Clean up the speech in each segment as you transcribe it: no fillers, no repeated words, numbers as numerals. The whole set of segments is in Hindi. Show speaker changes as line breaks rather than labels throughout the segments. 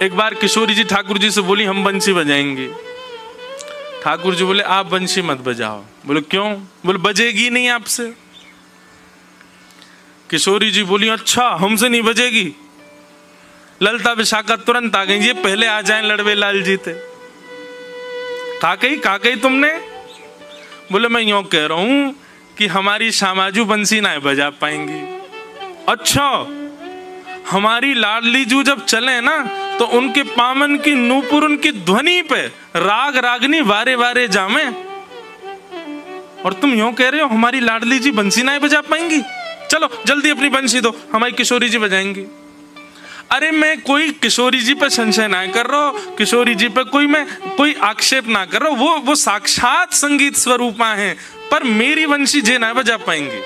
एक बार किशोरी जी ठाकुर जी से बोली हम बंसी बजाएंगे। ठाकुर जी बोले आप बंसी मत बजाओ। बोले क्यों? बोले बजेगी नहीं आपसे। किशोरी जी बोली अच्छा हमसे नहीं बजेगी। ललिता विशाखा तुरंत आ गई, ये पहले आ जाएं लड़वे लाल जी थे। कहा कही तुमने? बोले मैं यूं कह रहा हूं कि हमारी शामाजू बंसी ना बजा पाएंगी। अच्छा हमारी लाडली जू जब चले ना तो उनके पामन की नूपुर उनकी ध्वनि पे राग रागनी वारे वारे जामे, और तुम यूं कह रहे हो हमारी लाडली जी बंसी ना बजा पाएंगी? चलो जल्दी अपनी बंसी दो, हमारी किशोरी जी बजाएंगी। अरे मैं कोई किशोरी जी पे संशय ना कर रहा हूं, किशोरी जी पे कोई आक्षेप ना कर रहा हूं, वो साक्षात संगीत स्वरूपा हैं, पर मेरी बंसी जे ना बजा पाएंगी।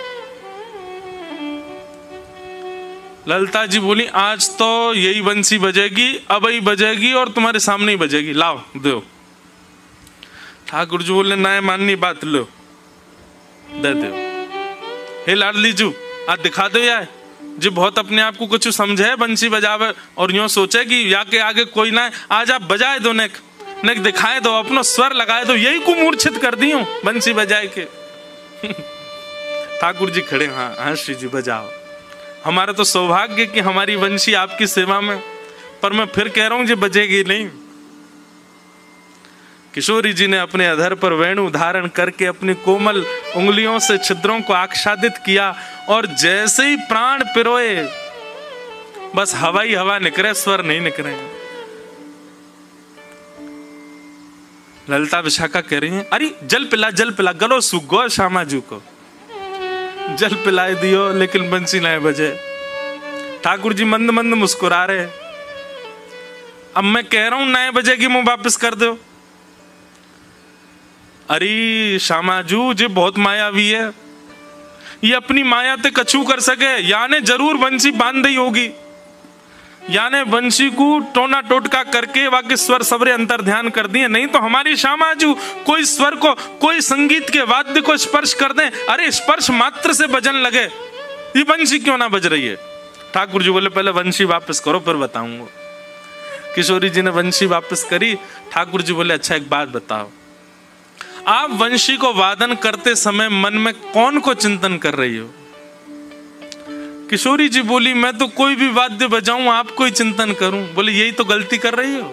ललिता जी बोली आज तो यही बंसी बजेगी, अब ही बजेगी और तुम्हारे सामने ही बजेगी, लाओ दो। ठाकुर जी बोले ना माननी बात, लो दे दो। हे लाडली जू आज दिखा दो यार, जो बहुत अपने आप को कुछ समझे बंसी बजावे और यूं सोचे कि या के आगे कोई ना, आज आप बजाए दो, नेक दिखाए दो, अपना स्वर लगाए दो, यही को मूर्छित कर दी हूं बंसी बजाए के। ठाकुर जी खड़े, हाँ श्री जी बजाओ, हमारा तो सौभाग्य कि हमारी बंसी आपकी सेवा में, पर मैं फिर कह रहा हूं जो बजेगी नहीं। किशोरी जी ने अपने अधर पर वेणु धारण करके अपनी कोमल उंगलियों से छिद्रों को आच्छादित किया और जैसे ही प्राण पिरोए बस हवा ही हवा निकले, स्वर नहीं निकले। ललिता विशाखा कह रही हैं अरे जल पिला गलो सुगो श्यामाजू को, जल पिलाए दियो लेकिन बंसी नहीं बजे। ठाकुर जी मंद मंद मुस्कुरा रहे, अब मैं कह रहा हूं नए बजेगी मुंह वापस कर दो। अरे श्यामाजू जी बहुत मायावी है, ये अपनी माया ते कछु कर सके, याने जरूर बंसी बांध दी होगी, याने बंसी को टोना टोटका करके वाके स्वर सबरे अंतर ध्यान कर दिए, नहीं तो हमारी श्यामाजू कोई स्वर को, कोई संगीत के वाद्य को स्पर्श कर दे, अरे स्पर्श मात्र से बजन लगे, ये बंसी क्यों ना बज रही है। ठाकुर जी बोले पहले बंसी वापस करो फिर बताऊंगा। किशोरी जी ने बंसी वापस करी। ठाकुर जी बोले अच्छा एक बात बताओ, आप वंशी को वादन करते समय मन में कौन को चिंतन कर रही हो? किशोरी जी बोली मैं तो कोई भी वाद्य बजाऊं आपको ही चिंतन करूं। बोले यही तो गलती कर रही हो।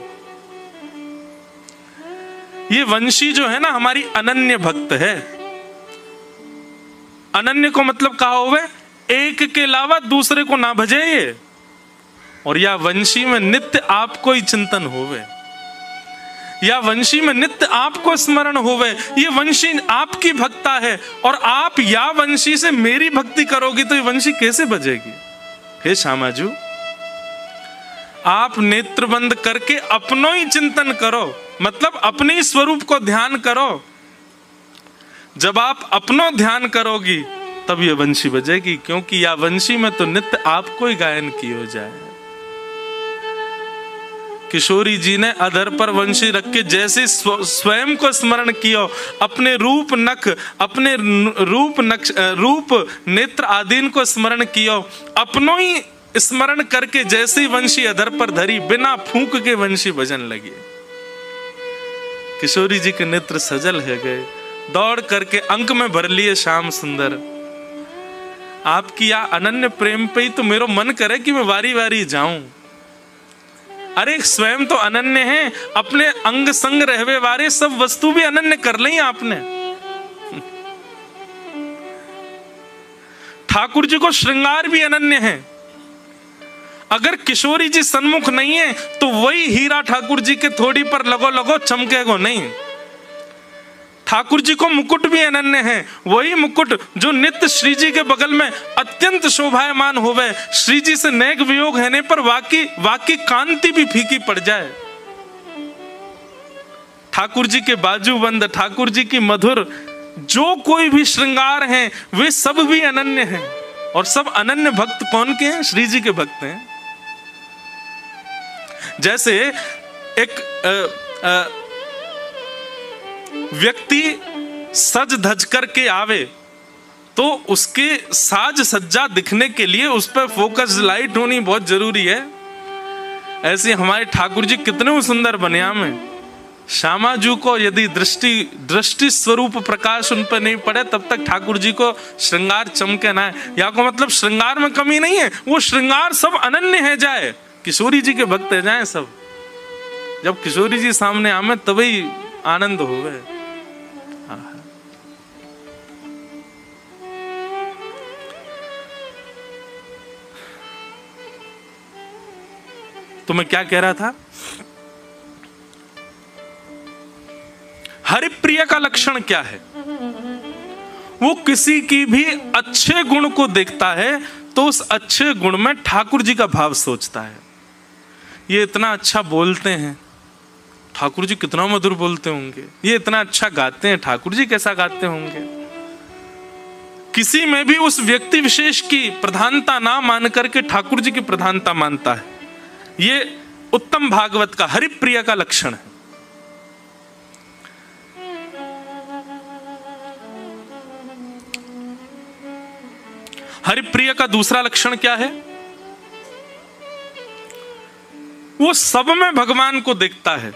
ये वंशी जो है ना हमारी अनन्य भक्त है। अनन्य को मतलब कहा हुए एक के अलावा दूसरे को ना भजे ये, और या वंशी में नित्य आपको ही चिंतन होवे, या वंशी में नित्य आपको स्मरण होवे, ये वंशी आपकी भक्ता है और आप या वंशी से मेरी भक्ति करोगी तो ये वंशी कैसे बजेगी। हे श्यामाजू आप नेत्र बंद करके अपनो ही चिंतन करो, मतलब अपने ही स्वरूप को ध्यान करो। जब आप अपनो ध्यान करोगी तब ये वंशी बजेगी, क्योंकि या वंशी में तो नित्य आपको ही गायन किया जाए। किशोरी जी ने अधर पर वंशी रख के जैसे स्वयं को स्मरण किया, अपने रूप नख, अपने रूप नेत्र आदीन को स्मरण किया, अपनों ही स्मरण करके जैसे ही वंशी अधर पर धरी बिना फूंक के वंशी बजन लगी। किशोरी जी के नेत्र सजल है गए, दौड़ करके अंक में भर लिए श्याम सुंदर। आपकी या अनन्य प्रेम पे ही तो मेरा मन करे कि मैं वारी वारी जाऊं। अरे स्वयं तो अनन्य है, अपने अंग संग रहवे वारे सब वस्तु भी अनन्य कर ली आपने। ठाकुर जी को श्रृंगार भी अनन्य है। अगर किशोरी जी सन्मुख नहीं है तो वही हीरा ठाकुर जी के थोड़ी पर लगो लगो चमकेगो नहीं। ठाकुर जी को मुकुट भी अनन्य है, वही मुकुट जो नित्य श्री जी के बगल में अत्यंत शोभायमान होवे। श्री जी से नेक वियोग होने पर वाकी कांति भी फीकी पड़ जाए। ठाकुर जी के बाजूबंद, ठाकुर जी की मधुर जो कोई भी श्रृंगार हैं वे सब भी अनन्य हैं। और सब अनन्य भक्त कौन के हैं? श्री जी के भक्त हैं। जैसे एक व्यक्ति सज धज करके आवे तो उसके साज सज्जा दिखने के लिए उस पर फोकस लाइट होनी बहुत जरूरी है। ऐसे हमारे ठाकुर जी कितने सुंदर बनिया में। श्यामा जी को यदि दृष्टि स्वरूप प्रकाश उन पर नहीं पड़े तब तक ठाकुर जी को श्रृंगार चमके ना है। या को मतलब श्रृंगार में कमी नहीं है, वो श्रृंगार सब अनन्य है जाए। किशोरी जी के भक्त है जाए सब, जब किशोरी जी सामने आमे तभी आनंद हो गए। तो मैं क्या कह रहा था, हरिप्रिय का लक्षण क्या है? वो किसी की भी अच्छे गुण को देखता है तो उस अच्छे गुण में ठाकुर जी का भाव सोचता है। ये इतना अच्छा बोलते हैं, ठाकुर जी कितना मधुर बोलते होंगे। ये इतना अच्छा गाते हैं, ठाकुर जी कैसा गाते होंगे। किसी में भी उस व्यक्ति विशेष की प्रधानता ना मान करके ठाकुर जी की प्रधानता मानता है। ये उत्तम भागवत का हरिप्रिय का लक्षण है। हरिप्रिय का दूसरा लक्षण क्या है? वो सब में भगवान को देखता है,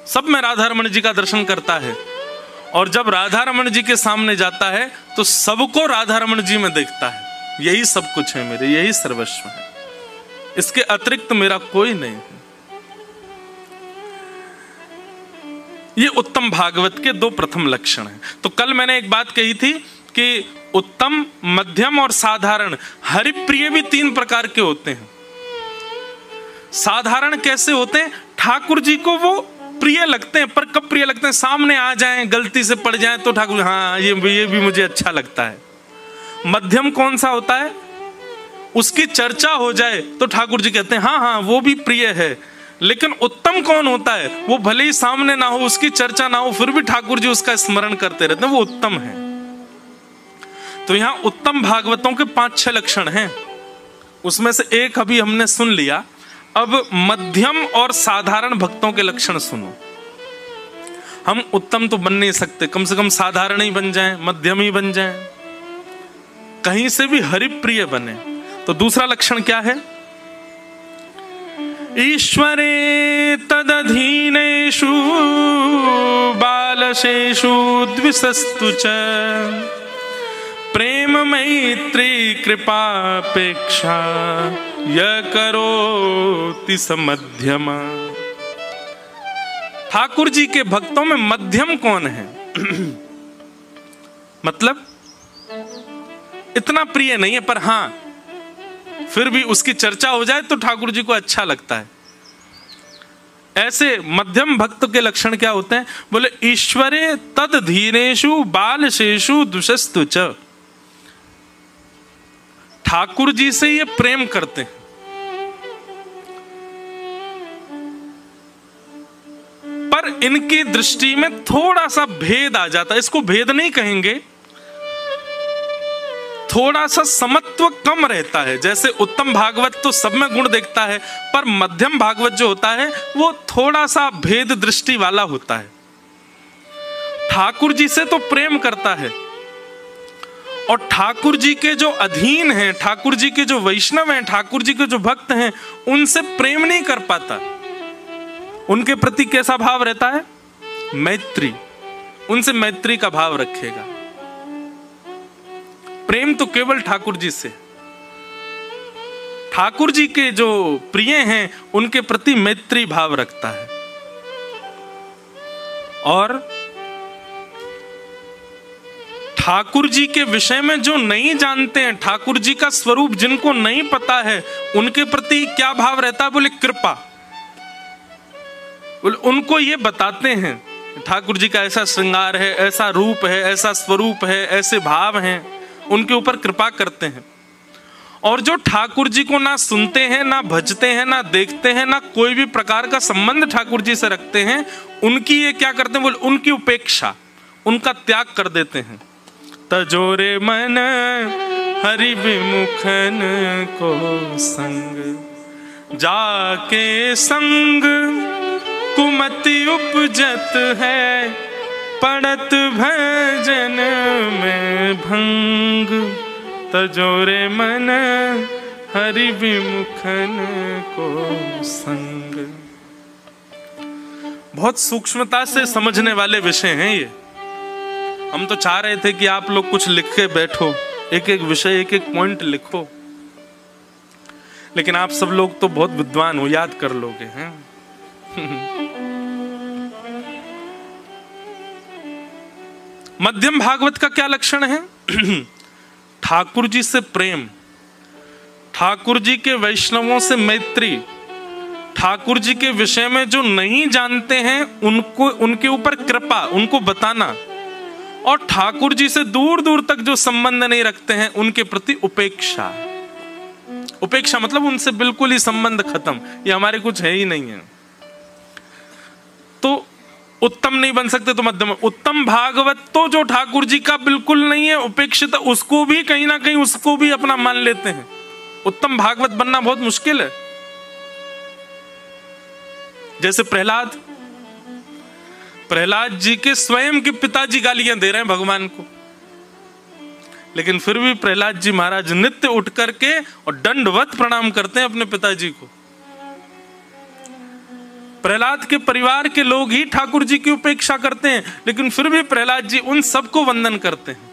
सब में राधा रमण जी का दर्शन करता है, और जब राधा रमण जी के सामने जाता है तो सबको राधा रमण जी में देखता है। यही सब कुछ है मेरे, यही सर्वस्व है, इसके अतिरिक्त मेरा कोई नहीं है। ये उत्तम भागवत के दो प्रथम लक्षण हैं। तो कल मैंने एक बात कही थी कि उत्तम, मध्यम और साधारण। हरिप्रिय भी तीन प्रकार के होते हैं। साधारण कैसे होते हैं? ठाकुर जी को वो प्रिय लगते हैं, पर कब प्रिय लगते हैं? सामने आ जाएं, गलती से पड़ जाएं तो ठाकुर हाँ ये भी मुझे अच्छा लगता है। मध्यम कौन सा होता है? उसकी चर्चा हो जाए तो ठाकुर जी कहते हैं हाँ हाँ वो भी प्रिय है। लेकिन उत्तम कौन होता है? वो भले ही सामने ना हो, उसकी चर्चा ना हो, फिर भी ठाकुर जी उसका स्मरण करते रहते हैं, वो उत्तम है। तो यहां उत्तम भागवतों के 5-6 लक्षण हैं, उसमें से एक अभी हमने सुन लिया। अब मध्यम और साधारण भक्तों के लक्षण सुनो। हम उत्तम तो बन नहीं सकते, कम से कम साधारण ही बन जाएं, मध्यम ही बन जाएं, कहीं से भी हरिप्रिय बने। तो दूसरा लक्षण क्या है? ईश्वरे तदधीनेषु बालशेषु द्विषस्तु च प्रेम मैत्री कृपापेक्षा य करोति समध्यम। ठाकुर जी के भक्तों में मध्यम कौन है? मतलब इतना प्रिय नहीं है, पर हां फिर भी उसकी चर्चा हो जाए तो ठाकुर जी को अच्छा लगता है। ऐसे मध्यम भक्त के लक्षण क्या होते हैं? बोले ईश्वरे तद धीरेषु बालशेषु दुषस्तु च। ठाकुर जी से ये प्रेम करते हैं, पर इनकी दृष्टि में थोड़ा सा भेद आ जाता है। इसको भेद नहीं कहेंगे, थोड़ा सा समत्व कम रहता है। जैसे उत्तम भागवत तो सब में गुण देखता है, पर मध्यम भागवत जो होता है वो थोड़ा सा भेद दृष्टि वाला होता है। ठाकुर जी से तो प्रेम करता है, और ठाकुर जी के जो अधीन हैं, ठाकुर जी के जो वैष्णव हैं, ठाकुर जी के जो भक्त हैं, उनसे प्रेम नहीं कर पाता। उनके प्रति कैसा भाव रहता है? मैत्री। उनसे मैत्री का भाव रखेगा। प्रेम तो केवल ठाकुर जी से। ठाकुर जी के जो प्रिय हैं उनके प्रति मैत्री भाव रखता है। और ठाकुर जी के विषय में जो नहीं जानते हैं, ठाकुर जी का स्वरूप जिनको नहीं पता है, उनके प्रति क्या भाव रहता है? बोले कृपा। बोले उनको ये बताते हैं ठाकुर जी का ऐसा श्रृंगार है, ऐसा रूप है, ऐसा स्वरूप है, ऐसे भाव हैं, उनके ऊपर कृपा करते हैं। और जो ठाकुर जी को ना सुनते हैं, ना भजते हैं, ना देखते हैं, ना कोई भी प्रकार का संबंध ठाकुर जी से रखते हैं, उनकी ये क्या करते हैं? बोले उनकी उपेक्षा, उनका त्याग कर देते हैं। तजोरे मन हरि विमुखन को संग, जाके संग कुमति उपजत है, पड़त भजन में भंग। तजोरे मन हरि विमुखन को संग। बहुत सूक्ष्मता से समझने वाले विषय हैं ये। हम तो चाह रहे थे कि आप लोग कुछ लिख के बैठो, एक एक विषय एक एक पॉइंट लिखो, लेकिन आप सब लोग तो बहुत विद्वान हो, याद कर लोगे हैं। मध्यम भागवत का क्या लक्षण है? ठाकुर जी से प्रेम, ठाकुर जी के वैष्णवों से मैत्री, ठाकुर जी के विषय में जो नहीं जानते हैं उनको, उनके ऊपर कृपा, उनको बताना, और ठाकुर जी से दूर दूर तक जो संबंध नहीं रखते हैं उनके प्रति उपेक्षा। उपेक्षा मतलब उनसे बिल्कुल ही संबंध खत्म, ये हमारे कुछ है ही नहीं है। तो उत्तम नहीं बन सकते तो मध्यम। उत्तम भागवत तो जो ठाकुर जी का बिल्कुल नहीं है, उपेक्षित, उसको भी कहीं ना कहीं उसको भी अपना मान लेते हैं। उत्तम भागवत बनना बहुत मुश्किल है। जैसे प्रहलाद जी के स्वयं के पिताजी गालियां दे रहे हैं भगवान को, लेकिन फिर भी प्रहलाद जी महाराज नित्य उठ करके और दंडवत प्रणाम करते हैं अपने पिताजी को। प्रहलाद के परिवार के लोग ही ठाकुर जी की उपेक्षा करते हैं, लेकिन फिर भी प्रहलाद जी उन सबको वंदन करते हैं,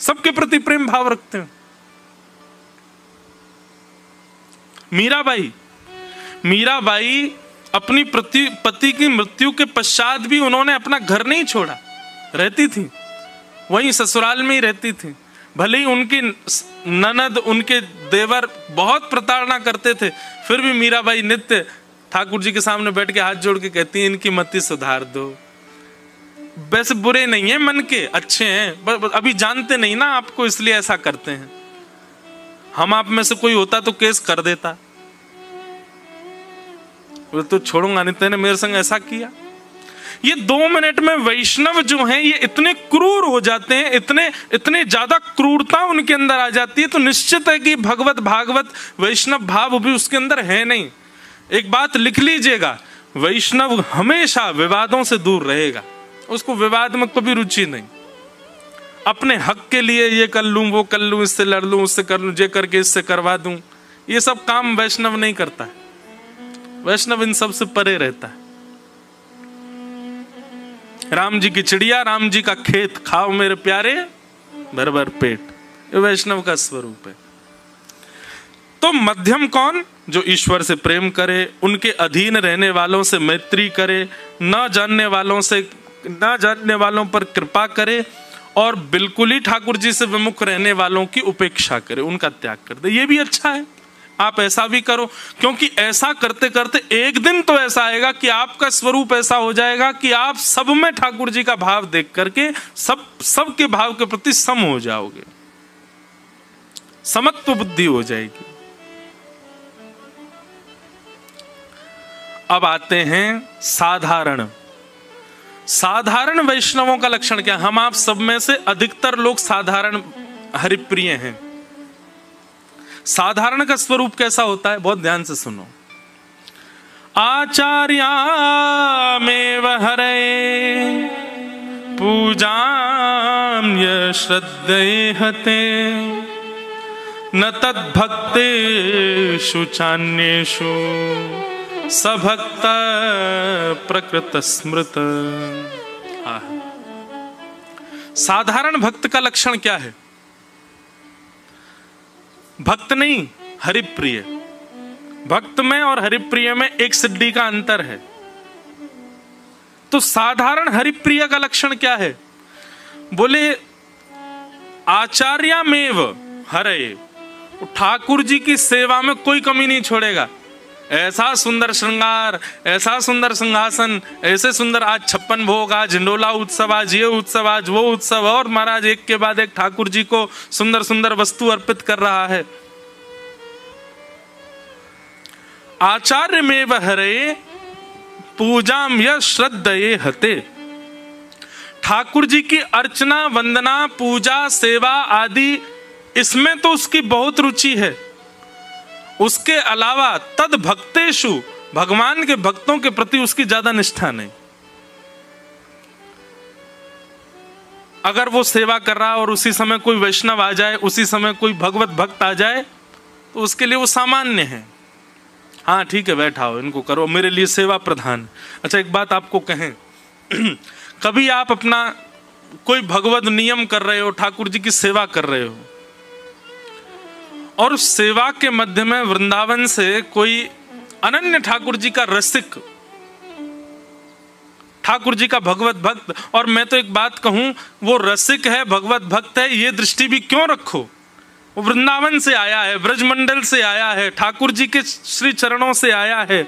सबके प्रति प्रेम भाव रखते हैं। मीराबाई अपनी पति की मृत्यु के पश्चात भी उन्होंने अपना घर नहीं छोड़ा, रहती थी वहीं ससुराल में ही रहती थी। भले ही उनकी ननद, उनके देवर बहुत प्रताड़ना करते थे, फिर भी मीराबाई नित्य ठाकुर जी के सामने बैठ के हाथ जोड़ के कहती हैं, इनकी मति सुधार दो। वैसे बुरे नहीं है, मन के अच्छे हैं, अभी जानते नहीं ना आपको, इसलिए ऐसा करते हैं। हम आप में से कोई होता तो केस कर देता, तो छोड़ूंगा नहीं, तेने मेरे संग ऐसा किया। ये 2 मिनट में वैष्णव जो हैं ये इतने क्रूर हो जाते हैं, इतने ज्यादा क्रूरता उनके अंदर आ जाती है, तो निश्चित है कि भागवत वैष्णव भाव भी उसके अंदर है नहीं। एक बात लिख लीजिएगा, वैष्णव हमेशा विवादों से दूर रहेगा, उसको विवाद में कभी रुचि नहीं। अपने हक के लिए ये कर लूं, वो कर लूं, इससे लड़ लूं, उससे कर लूं, ये करके इससे करवा दूं, ये सब काम वैष्णव नहीं करता है। वैष्णव इन सब से परे रहता है। राम जी की चिड़िया, राम जी का खेत खाओ मेरे प्यारे भर भर पेट, ये वैष्णव का स्वरूप है। तो मध्यम कौन? जो ईश्वर से प्रेम करे, उनके अधीन रहने वालों से मैत्री करे, न जानने वालों पर कृपा करे, और बिल्कुल ही ठाकुर जी से विमुख रहने वालों की उपेक्षा करे, उनका त्याग कर दे। ये भी अच्छा है, आप ऐसा भी करो, क्योंकि ऐसा करते करते एक दिन तो ऐसा आएगा कि आपका स्वरूप ऐसा हो जाएगा कि आप सब में ठाकुर जी का भाव देख करके सबके भाव के प्रति सम हो जाओगे, समत्व बुद्धि हो जाएगी। अब आते हैं साधारण वैष्णवों का लक्षण क्या? हम आप सब में से अधिकतर लोग साधारण हरिप्रिय हैं। साधारण का स्वरूप कैसा होता है? बहुत ध्यान से सुनो। आचार्यामेव हरे पूजाम्य श्रद्धेहते न तद्भक्तेषु चान्येषु सभक्त प्रकृत स्मृत। साधारण भक्त का लक्षण क्या है? भक्त नहीं, हरिप्रिय। भक्त में और हरिप्रिय में एक सिद्धि का अंतर है। तो साधारण हरिप्रिय का लक्षण क्या है? बोले आचार्यामेव हरे, ठाकुर जी की सेवा में कोई कमी नहीं छोड़ेगा। ऐसा सुंदर श्रृंगार, ऐसा सुंदर सिंहासन, ऐसे सुंदर, आज 56 भोग, आज झंडोला उत्सव, आज ये उत्सव, आज वो उत्सव, और महाराज एक के बाद एक ठाकुर जी को सुंदर सुंदर वस्तु अर्पित कर रहा है। आचार्य में हरे पूजाम य श्रद्धये हते। ठाकुर जी की अर्चना, वंदना, पूजा, सेवा आदि, इसमें तो उसकी बहुत रुचि है। उसके अलावा तद भक्तेषु, भगवान के भक्तों के प्रति उसकी ज्यादा निष्ठा नहीं। अगर वो सेवा कर रहा है और उसी समय कोई वैष्णव आ जाए, उसी समय कोई भगवत भक्त आ जाए, तो उसके लिए वो सामान्य है। हाँ ठीक है, बैठाओ, इनको करो, मेरे लिए सेवा प्रधान। अच्छा एक बात आपको कहें, कभी आप अपना कोई भगवत नियम कर रहे हो, ठाकुर जी की सेवा कर रहे हो, और उस सेवा के मध्य में वृंदावन से कोई अनन्य ठाकुर जी का रसिक, ठाकुर जी का भगवत भक्त, और मैं तो एक बात कहूं, वो रसिक है, भगवत भक्त है, ये दृष्टि भी क्यों रखो, वो वृंदावन से आया है, ब्रजमंडल से आया है, ठाकुर जी के श्री चरणों से आया है,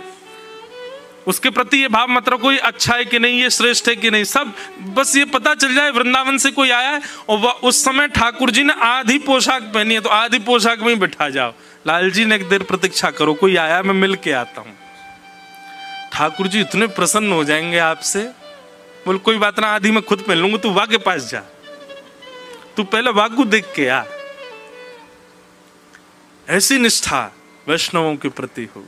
उसके प्रति ये भाव मत रखो ये अच्छा है कि नहीं, ये श्रेष्ठ है कि नहीं, सब बस ये पता चल जाए वृंदावन से कोई आया है, और उस समय ठाकुर जी ने आधी पोशाक पहनी है, तो आधी पोशाक में ही बिठा जाओ, लाल जी ने एक देर प्रतीक्षा करो, कोई आया, मैं मिल के आता हूं। ठाकुर जी इतने प्रसन्न हो जाएंगे आपसे, बोल कोई बात ना, आधी मैं खुद पहन लूंगा, तू वाह के पास जा, तू पहले वाह को देख के आ। ऐसी निष्ठा वैष्णवों के प्रति हो।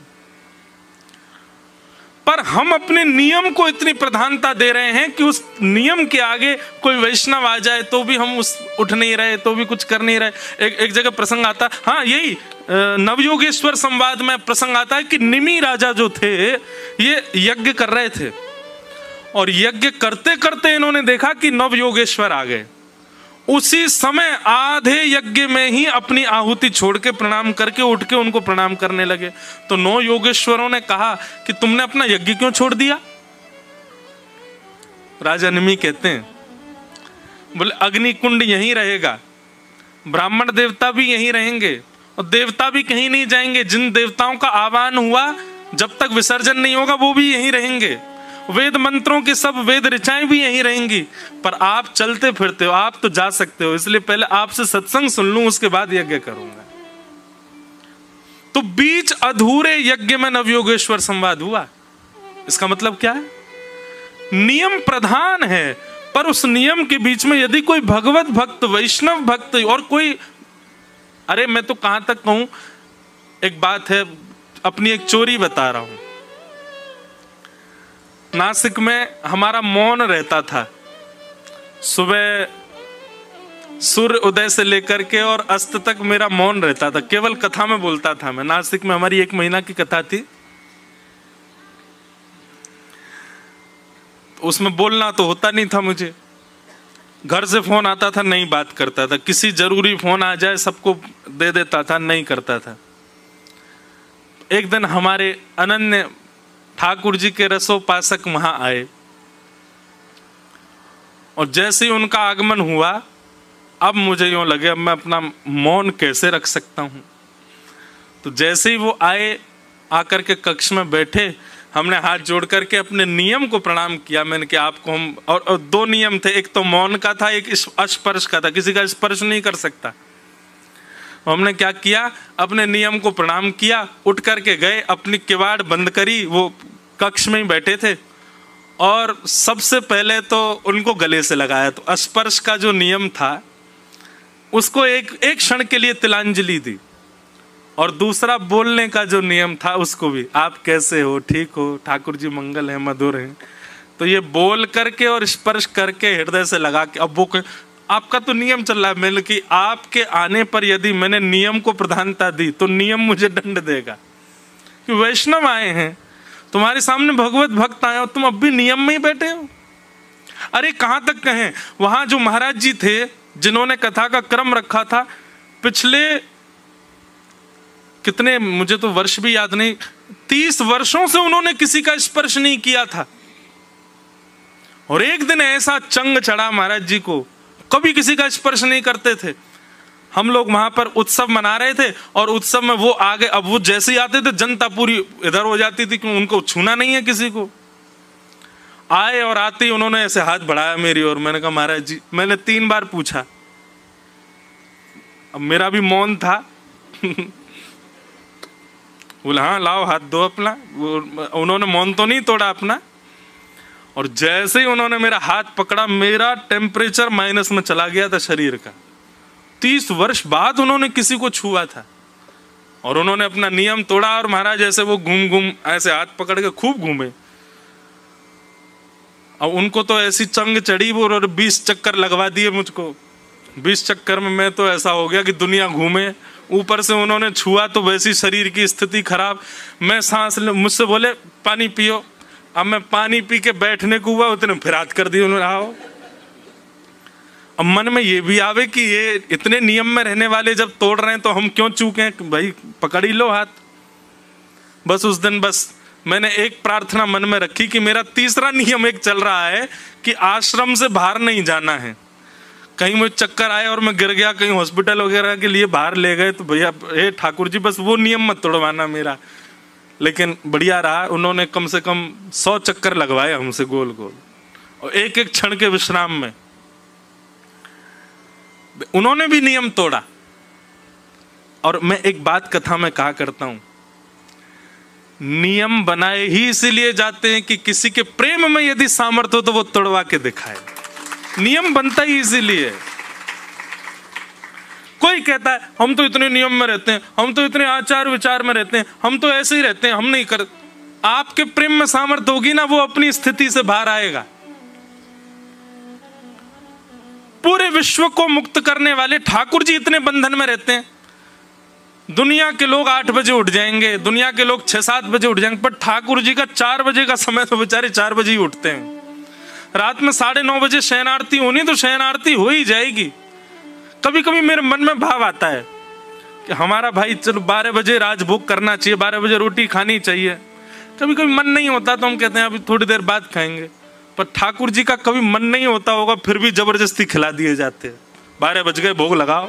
पर हम अपने नियम को इतनी प्रधानता दे रहे हैं कि उस नियम के आगे कोई वैष्णव आ जाए तो भी हम उठ नहीं रहे, तो भी कुछ कर नहीं रहे। एक जगह प्रसंग आता, हाँ यही नवयोगेश्वर संवाद में प्रसंग आता है कि निमि राजा जो थे ये यज्ञ कर रहे थे, और यज्ञ करते करते इन्होंने देखा कि नवयोगेश्वर आ गए। उसी समय आधे यज्ञ में ही अपनी आहुति छोड़ के प्रणाम करके उठ के उनको प्रणाम करने लगे। तो नौ योगेश्वरों ने कहा कि तुमने अपना यज्ञ क्यों छोड़ दिया? राजा निमि कहते हैं, बोले अग्नि कुंड यहीं रहेगा, ब्राह्मण देवता भी यहीं रहेंगे, और देवता भी कहीं नहीं जाएंगे। जिन देवताओं का आह्वान हुआ जब तक विसर्जन नहीं होगा वो भी यहीं रहेंगे, वेद मंत्रों की सब वेद ऋचाएं भी यहीं रहेंगी। पर आप चलते फिरते हो, आप तो जा सकते हो, इसलिए पहले आपसे सत्संग सुन लूं, उसके बाद यज्ञ करूंगा। तो बीच अधूरे यज्ञ में नवयोगेश्वर संवाद हुआ। इसका मतलब क्या है? नियम प्रधान है, पर उस नियम के बीच में यदि कोई भगवत भक्त, वैष्णव भक्त और कोई, अरे मैं तो कहां तक कहूं, एक बात है, अपनी एक चोरी बता रहा हूं। नासिक में हमारा मौन रहता था, सुबह सूर्य उदय से लेकर के और अस्त तक मेरा मौन रहता था, केवल कथा में बोलता था मैं। नासिक में हमारी 1 महीना की कथा थी, उसमें बोलना तो होता नहीं था मुझे, घर से फोन आता था नहीं बात करता था, किसी जरूरी फोन आ जाए सबको दे देता था, नहीं करता था। एक दिन हमारे अनन्य ठाकुर जी के रसोपासक वहां आए, और जैसे ही उनका आगमन हुआ, अब मुझे यूं लगे अब मैं अपना मौन कैसे रख सकता हूं। तो जैसे ही वो आए, आकर के कक्ष में बैठे, हमने हाथ जोड़ करके अपने नियम को प्रणाम किया। मैंने कि आपको हम, और 2 नियम थे, एक तो मौन का था, एक स्पर्श का था, किसी का स्पर्श नहीं कर सकता। हमने क्या किया, अपने नियम को प्रणाम किया, उठ करके गए, अपनी किवाड़ बंद करी, वो कक्ष में ही बैठे थे, और सबसे पहले तो उनको गले से लगाया। तो स्पर्श का जो नियम था उसको एक क्षण के लिए तिलांजलि दी, और दूसरा बोलने का जो नियम था उसको भी, आप कैसे हो, ठीक हो, ठाकुर जी मंगल है, मधुर है। तो ये बोल करके और स्पर्श करके हृदय से लगा के, अब वो आपका तो नियम चल रहा है, मैंने कि आपके आने पर यदि मैंने नियम को प्रधानता दी तो नियम मुझे दंड देगा, कि वैष्णव आए हैं, तुम्हारे सामने भगवत भक्त आए हो, तुम अब भी नियम में ही बैठे हो। अरे कहां तक कहें, वहां जो महाराज जी थे जिन्होंने कथा का क्रम रखा था, पिछले कितने, मुझे तो वर्ष भी याद नहीं, 30 वर्षों से उन्होंने किसी का स्पर्श नहीं किया था। और एक दिन ऐसा चंग चढ़ा महाराज जी को, कभी किसी का स्पर्श नहीं करते थे। हम लोग वहां पर उत्सव मना रहे थे, और उत्सव में वो आगे, अब वो जैसे ही आते थे जनता पूरी इधर हो जाती थी, क्यों उनको छूना नहीं है किसी को। आए और आते ही उन्होंने ऐसे हाथ बढ़ाया मेरी ओर। मैंने कहा महाराज जी, मैंने 3 बार पूछा, अब मेरा भी मौन था। बोला हाँ लाओ हाथ दो अपना। उन्होंने मौन तो नहीं तोड़ा अपना, और जैसे ही उन्होंने मेरा हाथ पकड़ा, मेरा टेम्परेचर माइनस में चला गया था शरीर का। 30 वर्ष बाद उन्होंने किसी को छुआ था, और उन्होंने अपना नियम तोड़ा, और महाराज ऐसे वो घूम घूम ऐसे हाथ पकड़ के खूब घूमे। अब उनको तो ऐसी चंग चढ़ी वो, और 20 चक्कर लगवा दिए मुझको। 20 चक्कर में मैं तो ऐसा हो गया कि दुनिया घूमे। ऊपर से उन्होंने छुआ तो वैसी शरीर की स्थिति खराब, मैं सांस मुझसे बोले पानी पियो। अब मैं पानी पी के बैठने को हुआ, उतने फिर हाथ कर दिए उन्होंने, आओ। अब मन में ये भी आवे कि ये इतने नियम में रहने वाले जब तोड़ रहे हैं तो हम क्यों चूके, भाई पकड़ ही लो हाथ। बस उस दिन बस मैंने एक प्रार्थना मन में रखी कि मेरा तीसरा नियम एक चल रहा है कि आश्रम से बाहर नहीं जाना है। कहीं मुझे चक्कर आए और मैं गिर गया, कहीं हॉस्पिटल वगैरह के लिए बाहर ले गए तो भैया हे ठाकुर जी बस वो नियम मत तोड़वाना मेरा। लेकिन बढ़िया रहा, उन्होंने कम से कम 100 चक्कर लगवाए हमसे गोल गोल, और एक एक क्षण के विश्राम में उन्होंने भी नियम तोड़ा। और मैं एक बात कथा में कहा करता हूं, नियम बनाए ही इसीलिए जाते हैं कि किसी के प्रेम में यदि सामर्थ्य हो तो वो तोड़वा के दिखाए। नियम बनता ही इसीलिए। कोई कहता है हम तो इतने नियम में रहते हैं, हम तो इतने आचार विचार में रहते हैं, हम तो ऐसे ही रहते हैं, हम नहीं कर। आपके प्रेम में सामर्थ्य होगी ना, वो अपनी स्थिति से बाहर आएगा। पूरे विश्व को मुक्त करने वाले ठाकुर जी इतने बंधन में रहते हैं। दुनिया के लोग 8 बजे उठ जाएंगे, दुनिया के लोग 6-7 बजे उठ जाएंगे, पर ठाकुर जी का 4 बजे का समय तो बेचारे 4 बजे ही उठते हैं। रात में 9:30 बजे शयन आरती होनी तो शयन आरती हो ही जाएगी। कभी कभी मेरे मन में भाव आता है कि हमारा भाई चलो 12 बजे राजभोग करना चाहिए, 12 बजे रोटी खानी चाहिए। कभी कभी मन नहीं होता तो हम कहते हैं अभी थोड़ी देर बाद खाएंगे, पर ठाकुर जी का कभी मन नहीं होता होगा फिर भी जबरदस्ती खिला दिए जाते हैं। 12 बज गए भोग लगाओ,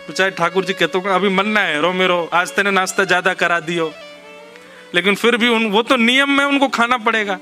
तो चाहे ठाकुर जी कहते हो अभी मन ना है रो मेरो, आज तेने नाश्ता ज्यादा करा दियो, लेकिन फिर भी वो तो नियम में उनको खाना पड़ेगा।